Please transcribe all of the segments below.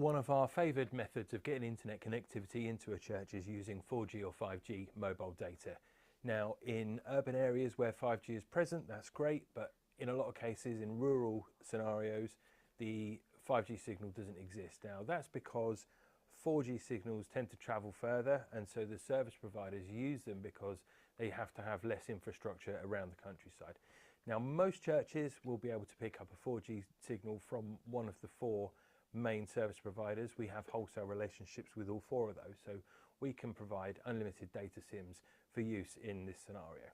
One of our favoured methods of getting internet connectivity into a church is using 4G or 5G mobile data. Now, in urban areas where 5G is present, that's great, but in a lot of cases, in rural scenarios, the 5G signal doesn't exist. Now, that's because 4G signals tend to travel further, and so the service providers use them because they have to have less infrastructure around the countryside. Now, most churches will be able to pick up a 4G signal from one of the four main service providers. We have wholesale relationships with all four of those, so we can provide unlimited data SIMs for use in this scenario.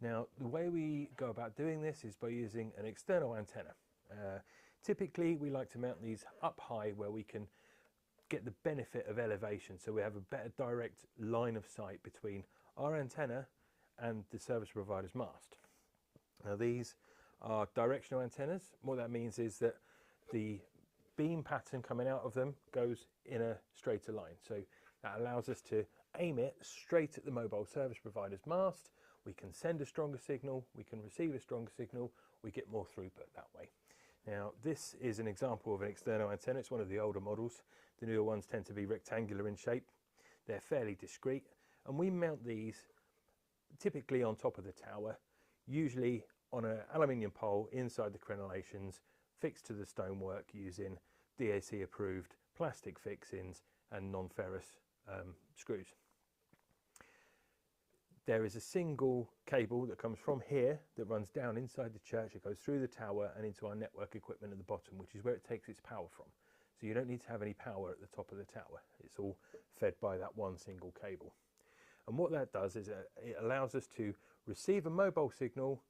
Now, the way we go about doing this is by using an external antenna. Typically, we like to mount these up high where we can get the benefit of elevation, so we have a better direct line of sight between our antenna and the service provider's mast. Now, these are directional antennas. What that means is that the beam pattern coming out of them goes in a straighter line, so that allows us to aim it straight at the mobile service provider's mast. We can send a stronger signal, we can receive a stronger signal, we get more throughput that way. Now, this is an example of an external antenna. It's one of the older models. The newer ones tend to be rectangular in shape. They're fairly discreet, and we mount these typically on top of the tower, usually on an aluminium pole inside the crenellations, fixed to the stonework using DAC approved plastic fixings and non-ferrous screws. There is a single cable that comes from here that runs down inside the church. It goes through the tower and into our network equipment at the bottom, which is where it takes its power from. So you don't need to have any power at the top of the tower. It's all fed by that one single cable. And what that does is it allows us to receive a mobile signal,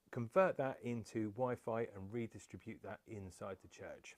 convert that into Wi-Fi and redistribute that inside the church.